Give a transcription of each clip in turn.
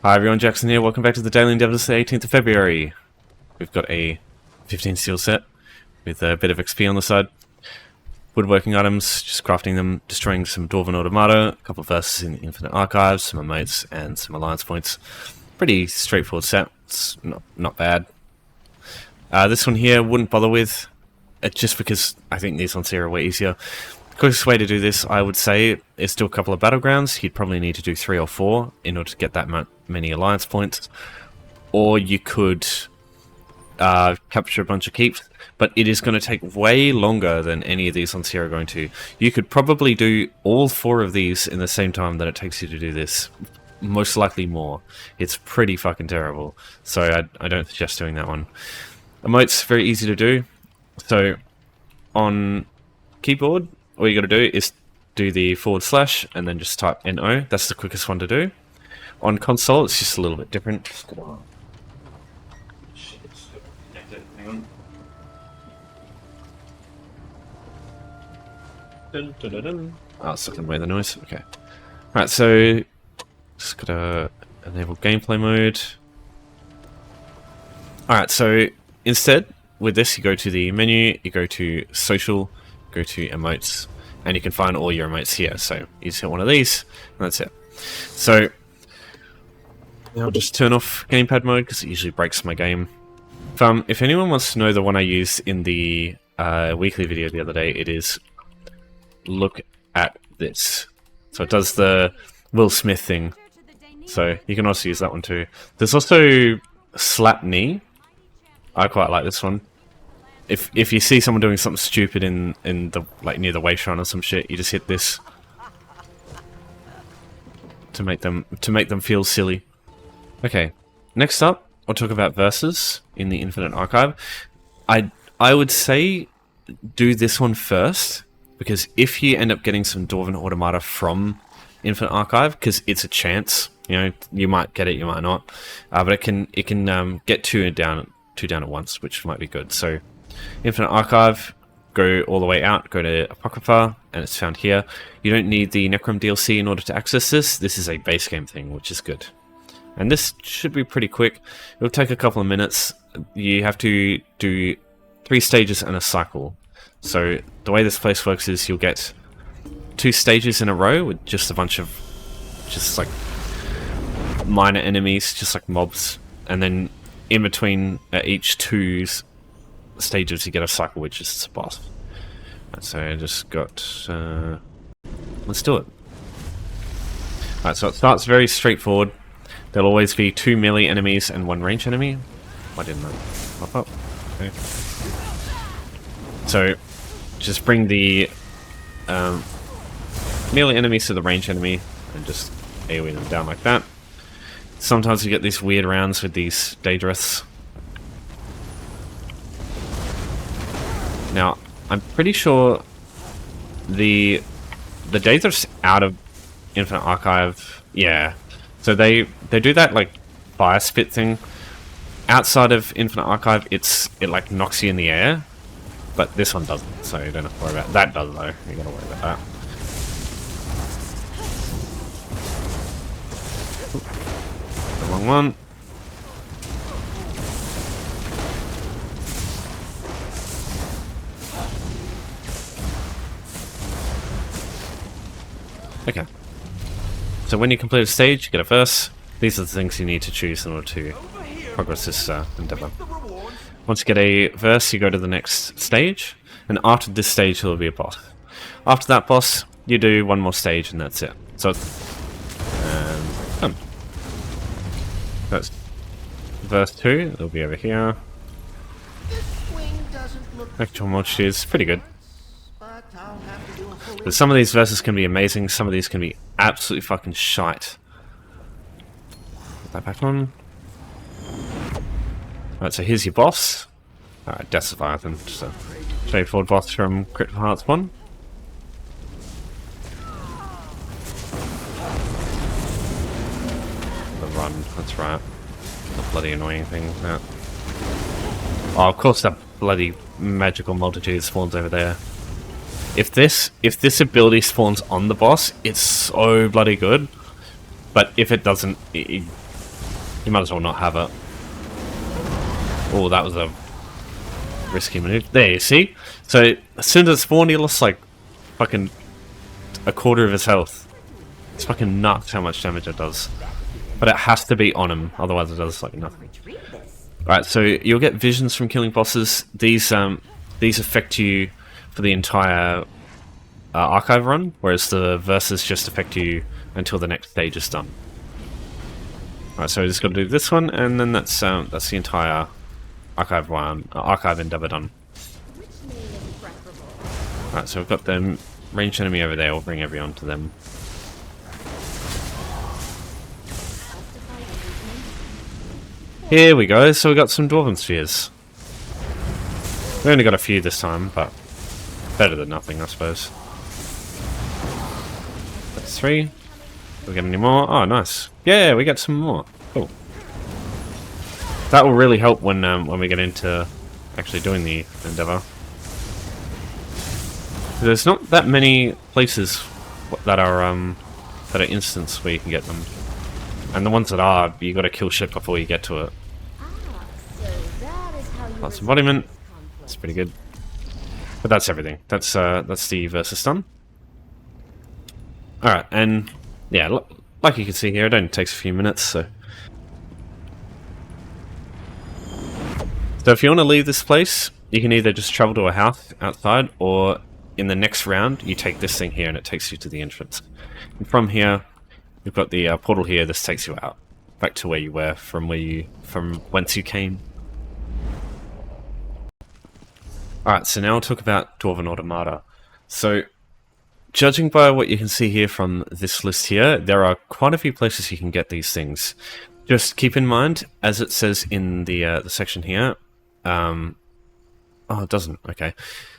Hi everyone, Jackson here. Welcome back to the Daily Endeavours, the 18th of February. We've got a 15 steel set with a bit of XP on the side. Woodworking items, just crafting them, destroying some Dwarven Automata, a couple of verses in the Infinite Archives, some Emotes, and some Alliance points. Pretty straightforward set. It's not bad. This one here, wouldn't bother with, just because I think these ones here are way easier. The quickest way to do this, I would say, is do a couple of battlegrounds. You'd probably need to do 3 or 4 in order to get that many alliance points. Or you could capture a bunch of keeps, but it is going to take way longer than any of these ones here are going to. You could probably do all 4 of these in the same time that it takes you to do this. Most likely more. It's pretty fucking terrible. So I don't suggest doing that one. Emotes, very easy to do. So on keyboard, all you got to do is do the / and then just type NO. That's the quickest one to do. On console, it's just a little bit different. Hang on. Oh, it's sucking away the noise. Okay. Alright, so just gotta enable gameplay mode. Alright, so instead, with this, you go to the menu, you go to social, go to emotes, and you can find all your emotes here. So you just hit one of these, and that's it. So I'll just turn off gamepad mode because it usually breaks my game. If anyone wants to know the one I used in the weekly video the other day, it is look at this. So it does the Will Smith thing. So you can also use that one too. There's also slap knee. I quite like this one. If you see someone doing something stupid in the near the waistline or some shit, you just hit this to make them feel silly. Okay, next up, I'll talk about verses in the Infinite Archive. I would say do this one first, because if you end up getting some Dwarven Automata from Infinite Archive, because it's a chance, you know, you might get it, you might not, but it can get two down at once, which might be good. So Infinite Archive, go all the way out, go to Apocrypha, and it's found here. You don't need the Necrom DLC in order to access this. This is a base game thing, which is good. And this should be pretty quick. It'll take a couple of minutes. You have to do 3 stages and a cycle. So the way this place works is you'll get 2 stages in a row with just a bunch of just like minor enemies, just like mobs, and then in between each 2 stages you get a cycle, which is a boss. Right, so I just got let's do it. Alright, so it starts very straightforward. There'll always be 2 melee enemies and 1 range enemy. Why didn't that pop up? Okay. So just bring the melee enemies to the range enemy and just AoE them down like that. Sometimes you get these weird rounds with these Daedriths. Now, I'm pretty sure the Daedriths out of Infinite Archive, yeah. So they do that like fire spit thing. Outside of Infinite Archive, it like knocks you in the air, but this one doesn't. So you don't have to worry about that. Does though? You gotta worry about that. The wrong one. Okay. So when you complete a stage, you get a verse. These are the things you need to choose in order to progress this endeavor. Once you get a verse, you go to the next stage, and after this stage there will be a boss. After that boss, you do 1 more stage, and that's it. So that's verse 2. It'll be over here. Actual multitude is pretty good. But some of these verses can be amazing, some of these can be absolutely fucking shite. Put that back on. Alright, so here's your boss. Alright, Death Leviathan, just a straightforward boss from Critical Hearts 1. The run, that's right. The bloody annoying thing with that. Oh, of course that bloody magical multitude spawns over there. If this ability spawns on the boss, it's so bloody good. But if it doesn't, You might as well not have it. Oh, that was a risky maneuver. There, you see? So, as soon as it spawned, he lost like fucking a quarter of his health. It's fucking nuts how much damage it does. But it has to be on him, otherwise it does like nothing. Alright, so you'll get visions from killing bosses. These affect you for the entire archive run, whereas the verses just affect you until the next stage is done. Alright, so we just got to do this one, and then that's the entire archive endeavor done. Alright, so we've got the ranged enemy over there. We'll bring everyone to them. Here we go. So we got some Dwarven spheres. We only got a few this time, but better than nothing, I suppose. That's 3. Do we get any more? Oh, nice. Yeah, we get some more. Cool. That will really help when we get into actually doing the endeavor. There's not that many places that are instants where you can get them. And the ones that are, you got to kill shit before you get to it. Plus embodiment. That's pretty good. But that's everything. That's the versus done. Alright, and yeah, like you can see here, it only takes a few minutes, so... So if you want to leave this place, you can either just travel to a house outside, or in the next round, you take this thing here and it takes you to the entrance. And from here, you've got the portal here. This takes you out, back to where you were, from whence you came. Alright, so now we'll talk about Dwarven Automata. So, judging by what you can see here from this list here, there are quite a few places you can get these things. Just keep in mind, as it says in the section here, oh, it doesn't, okay.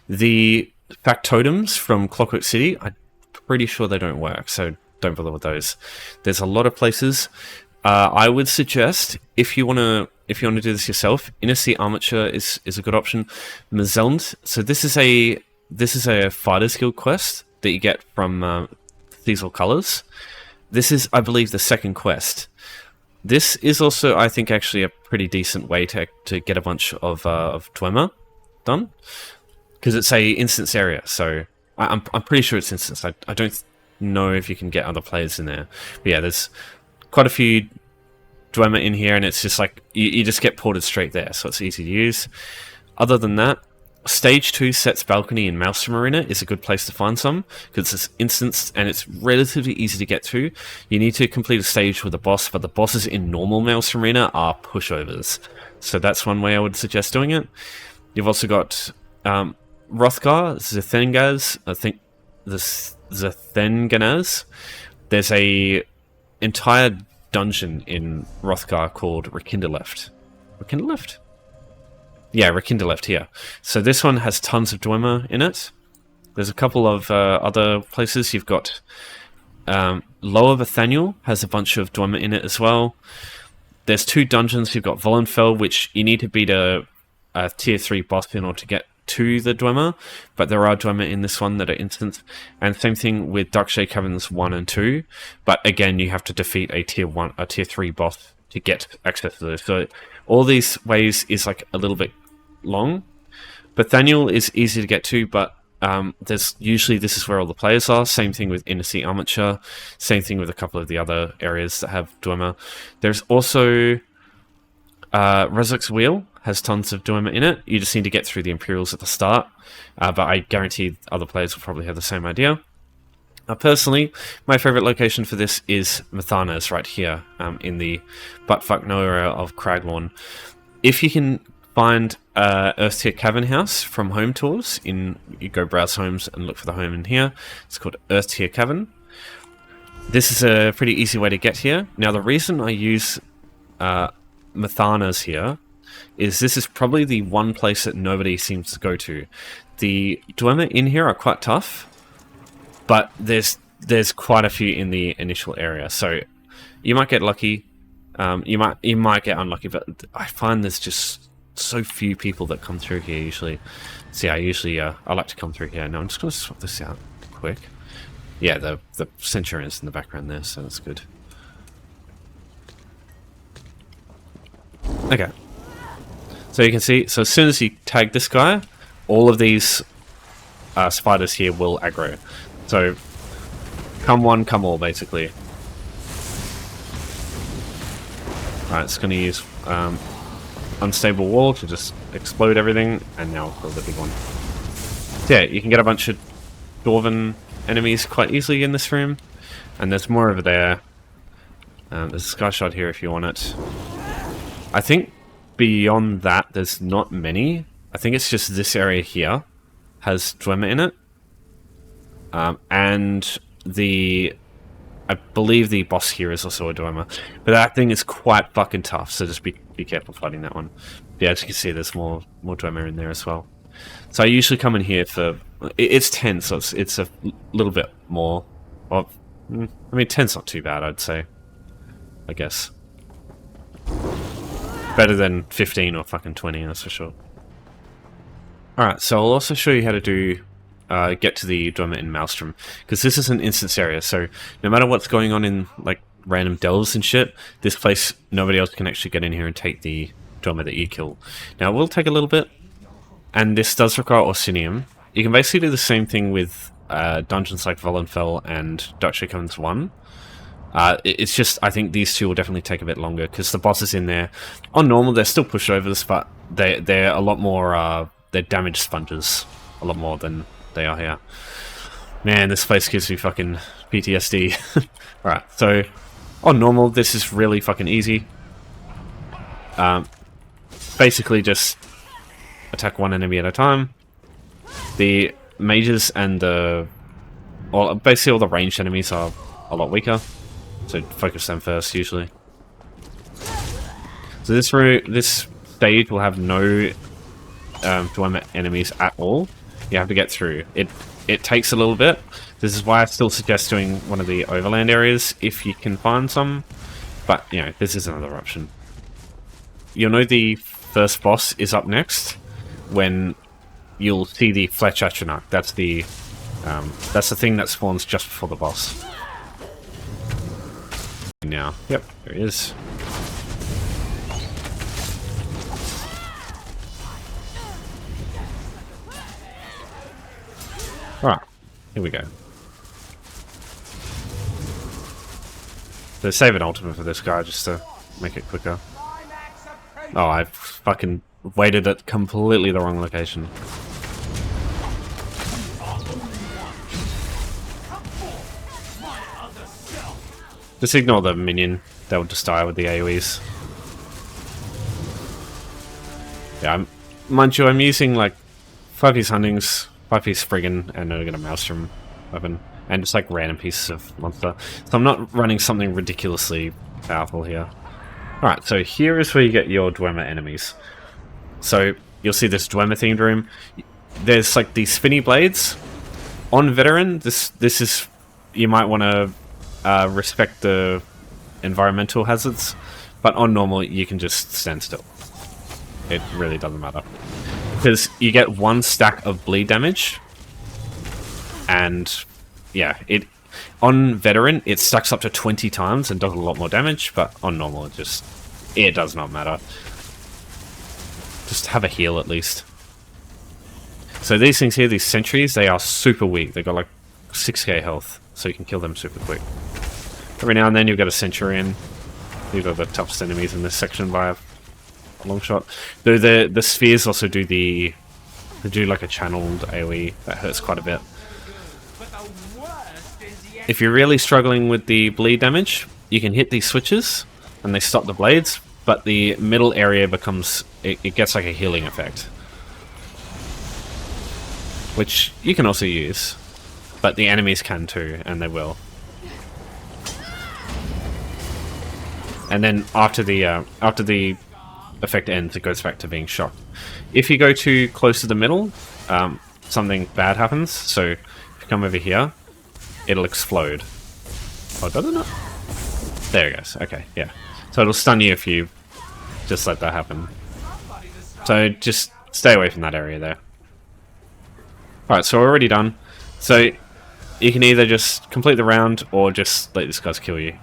The factotums from Clockwork City, I'm pretty sure they don't work, so don't bother with those. There's a lot of places. I would suggest, if you want to do this yourself, Inner Sea Armature is a good option. Mazeld, so this is a Fighters Guild quest that you get from Diesel Colors. This is, I believe, the second quest. This is also, I think, actually a pretty decent way to get a bunch of Dwemer done, because it's a instance area. So I'm pretty sure it's instance. I don't know if you can get other players in there, but yeah, there's quite a few Dwemer in here, and it's just like you just get ported straight there, so it's easy to use. Other than that, Stage 2 Set's Balcony in Maelstrom Arena is a good place to find some, because it's instanced and it's relatively easy to get to. You need to complete a stage with a boss, but the bosses in normal Maelstrom Arena are pushovers. So that's one way I would suggest doing it. You've also got Hrothgar, Zethengaz, I think the Zethenganaz. There's a entire dungeon in Hrothgar called Rekindleft. Rekindleft? Yeah, Rekindleft here. So this one has tons of Dwemer in it. There's a couple of other places. You've got Lower Bethaniel has a bunch of Dwemer in it as well. There's 2 dungeons. You've got Vollenfell, which you need to beat a tier 3 boss in order to get to the Dwemer, but there are Dwemer in this one that are instant. And same thing with Darkshade Caverns 1 and 2, but again, you have to defeat a tier 3 boss to get access to those. So all these ways is like a little bit long. Bethaniel is easy to get to, but there's usually, this is where all the players are. Same thing with Inner Sea Armature. Same thing with a couple of the other areas that have Dwemer. There's also Rezek's Wheel has tons of Dwemer in it. You just need to get through the Imperials at the start, but I guarantee other players will probably have the same idea. Personally, my favourite location for this is Mathanas, right here, in the buttfuck nowhere of Craglorn. If you can find Earth Tier Cavern House from Home Tours, you go browse homes and look for the home in here. It's called Earth Tier Cavern. This is a pretty easy way to get here. Now, the reason I use Mathanas here is this is probably the one place that nobody seems to go to. The Dwemer in here are quite tough, but there's quite a few in the initial area, so you might get lucky. You might get unlucky, but I find there's just so few people that come through here usually. So yeah, I like to come through here. Now I'm just going to swap this out quick. Yeah, the Centurion's in the background there, so that's good. Okay. So you can see, so as soon as you tag this guy, all of these spiders here will aggro. So, come one, come all, basically. Alright, it's going to use Unstable Wall to just explode everything, and now we'll build a big one. So yeah, you can get a bunch of Dwarven enemies quite easily in this room, and there's more over there. There's a Sky Shot here if you want it. I think beyond that, there's not many. I think it's just this area here has Dwemer in it. And I believe the boss here is also a Dwemer. But that thing is quite fucking tough, so just be careful fighting that one. Yeah, as you can see, there's more Dwemer in there as well. So I usually come in here for... It's 10, so it's a little bit more of... I mean, 10's not too bad, I'd say. I guess. Better than 15 or fucking 20, that's for sure. Alright, so I'll also show you how to do... get to the Dwemer in Maelstrom, because this is an instance area, so no matter what's going on in, like, random delves and shit, this place, nobody else can actually get in here and take the Dwemer that you kill. Now, it will take a little bit, and this does require Orsinium. You can basically do the same thing with dungeons like Vollenfell and Dutch Commons 1. It's just, I think these two will definitely take a bit longer, because the bosses in there, on normal, they're still pushovers, but they're a lot more, they're damage sponges, a lot more than they are here. Man, this place gives me fucking PTSD. Alright, so, on normal, this is really fucking easy. Basically just attack one enemy at a time. The mages and basically all the ranged enemies are a lot weaker. So focus them first, usually. So this stage will have no Dwemer enemies at all. You have to get through. It takes a little bit. This is why I still suggest doing one of the overland areas if you can find some. But, you know, this is another option. You'll know the first boss is up next when you'll see the Fletcher Atronach. That's the thing that spawns just before the boss. Now, yep, there he is. Alright, here we go. So save an ultimate for this guy just to make it quicker. Oh, I fucking waited at completely the wrong location. Just ignore the minion, they'll just die with the AoEs. Yeah, mind you, I'm using like 5-piece Huntings, 5-piece Spriggan, and I'm gonna Maelstrom weapon, and just like random pieces of monster. So I'm not running something ridiculously powerful here. Alright, so here is where you get your Dwemer enemies. So you'll see this Dwemer themed room. There's like these spinny blades. On Veteran, this is, you might want to respect the environmental hazards, but on normal you can just stand still. It really doesn't matter. Because you get one stack of bleed damage, and yeah, on Veteran it stacks up to 20 times and does a lot more damage, but on normal it does not matter. Just have a heal at least. So these things here, these sentries, they are super weak. They've got like 6k health, so you can kill them super quick. Every now and then you'll get a Centurion. These are the toughest enemies in this section by a long shot. Though the spheres also do they do like a channeled AoE that hurts quite a bit. If you're really struggling with the bleed damage, you can hit these switches and they stop the blades, but the middle area becomes, it gets like a healing effect, which you can also use, but the enemies can too, and they will. And then after the effect ends, it goes back to being shocked. If you go too close to the middle, something bad happens. So if you come over here, it'll explode. Oh, does it not? There it goes. Okay, yeah. So it'll stun you if you just let that happen. So just stay away from that area there. Alright, so we're already done. So you can either just complete the round or just let this guy kill you.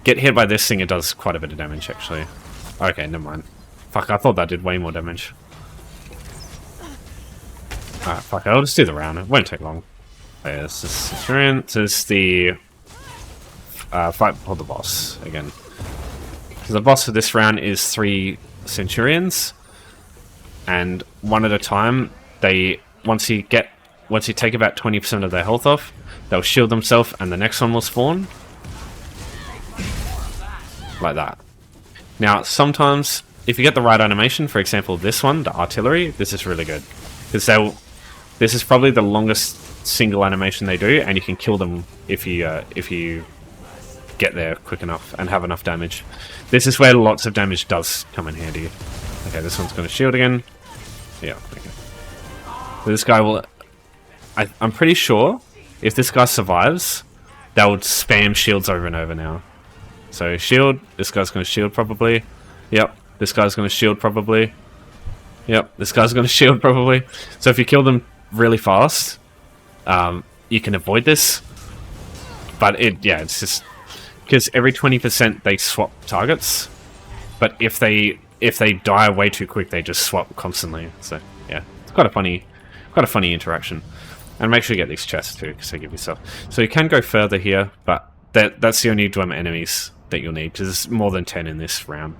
get hit by this thing, it does quite a bit of damage, actually. Okay, never mind. Fuck, I thought that did way more damage. Alright, fuck, I'll just do the round. It won't take long. Oh, yeah, this is Centurion. This is the fight for the boss, again. So the boss for this round is 3 Centurions. And one at a time, once you take about 20% of their health off, they'll shield themselves and the next one will spawn. Like that. Now, sometimes, if you get the right animation, for example, this one, the artillery, this is really good. Because this is probably the longest single animation they do, and you can kill them if you get there quick enough and have enough damage. This is where lots of damage does come in handy. Okay, this one's going to shield again. Yeah, okay. So this guy will... I'm pretty sure if this guy survives, they'll spam shields over and over now. So shield, this guy's going to shield probably. Yep, this guy's going to shield probably. Yep, this guy's going to shield probably. So if you kill them really fast, you can avoid this. But it's just... Because every 20% they swap targets. But if they die way too quick, they just swap constantly. So yeah, it's quite a funny interaction. And make sure you get these chests too, because they give you stuff. So you can go further here, but that's the only Dwarven enemies that you'll need, because there's more than 10 in this round.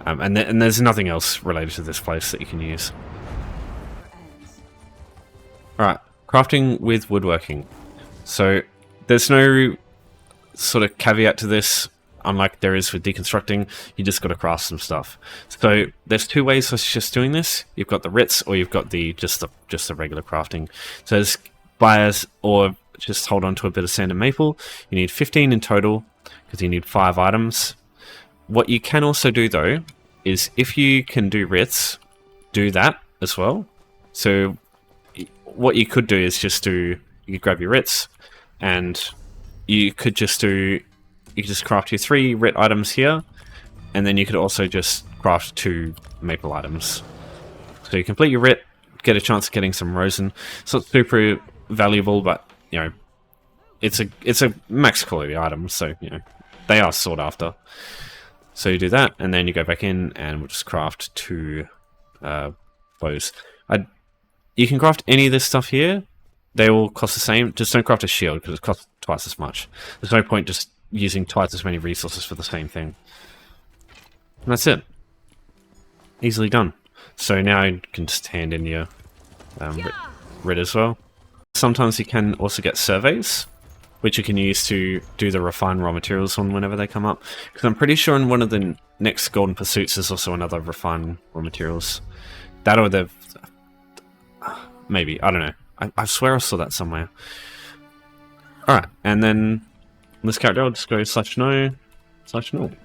And there's nothing else related to this place that you can use. Alright, crafting with woodworking. So there's no sort of caveat to this, unlike there is with deconstructing. You just got to craft some stuff. So there's 2 ways of just doing this. You've got the writs, or you've got just the regular crafting. So there's buyers, or just hold on to a bit of sand and maple. You need 15 in total, because you need 5 items. What you can also do though, is if you can do writs, do that as well. So what you could do is you could grab your writs, and you could just craft your 3 writ items here, and then you could also just craft 2 maple items. So you complete your writ, get a chance of getting some rosin. It's not super valuable, but you know, it's a max quality item, so you know they are sought after. So you do that, and then you go back in, and we'll just craft 2 bows. You can craft any of this stuff here. They all cost the same. Just don't craft a shield, because it costs twice as much. There's no point just using twice as many resources for the same thing. And that's it. Easily done. So now you can just hand in your writ as well. Sometimes you can also get surveys, which you can use to do the refined raw materials on whenever they come up. Because I'm pretty sure in one of the next golden pursuits there's also another refined raw materials. That or the... maybe, I don't know. I swear I saw that somewhere. Alright, and then this character, I'll just go /no,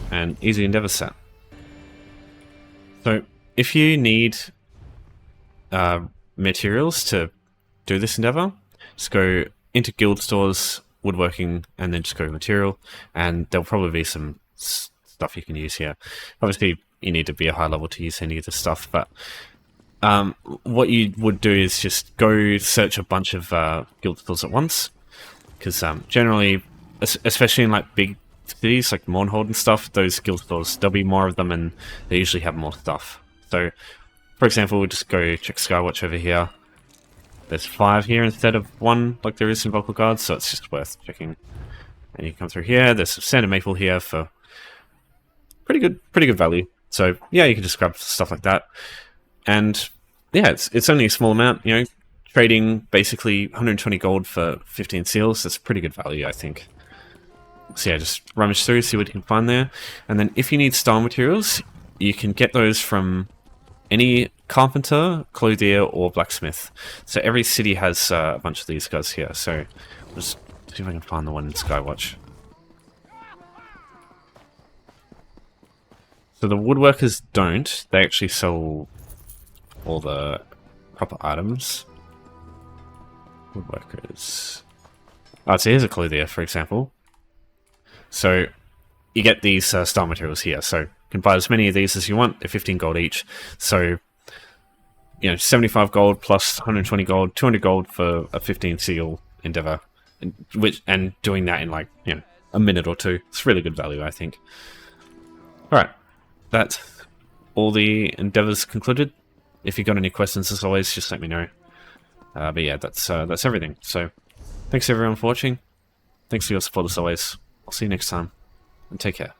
and easy endeavor set. So if you need materials to do this endeavor, just go into guild stores, woodworking, and then just go material, and there'll probably be some stuff you can use here. Obviously you need to be a high level to use any of this stuff, but what you would do is just go search a bunch of guild stores at once, because generally, especially in like big cities like Mournhold and stuff, those guild stores, there'll be more of them, and they usually have more stuff. So, for example, we'll just go check Skywatch over here. There's 5 here instead of 1 like there is in Vocal Guards, so it's just worth checking. And you come through here. There's some standard maple here for pretty good value. So yeah, you can just grab stuff like that. And yeah, it's only a small amount, you know, trading basically 120 gold for 15 seals. That's pretty good value, I think. So yeah, just rummage through, see what you can find there. And then if you need style materials, you can get those from any carpenter, clothier, or blacksmith. So every city has a bunch of these guys here. So I'll just see if I can find the one in Skywatch. So the woodworkers don't. They actually sell all the proper items. Woodworkers. Oh, so here's a clothier, for example. So you get these style materials here. So you can buy as many of these as you want. They're 15 gold each. So, you know, 75 gold plus 120 gold, 200 gold for a 15 seal endeavor. And doing that in like, you know, a minute or two. It's really good value, I think. Alright, that's all the endeavors concluded. If you've got any questions, as always, just let me know. But yeah, that's everything. So, thanks everyone for watching. Thanks for your support as always. I'll see you next time, and take care.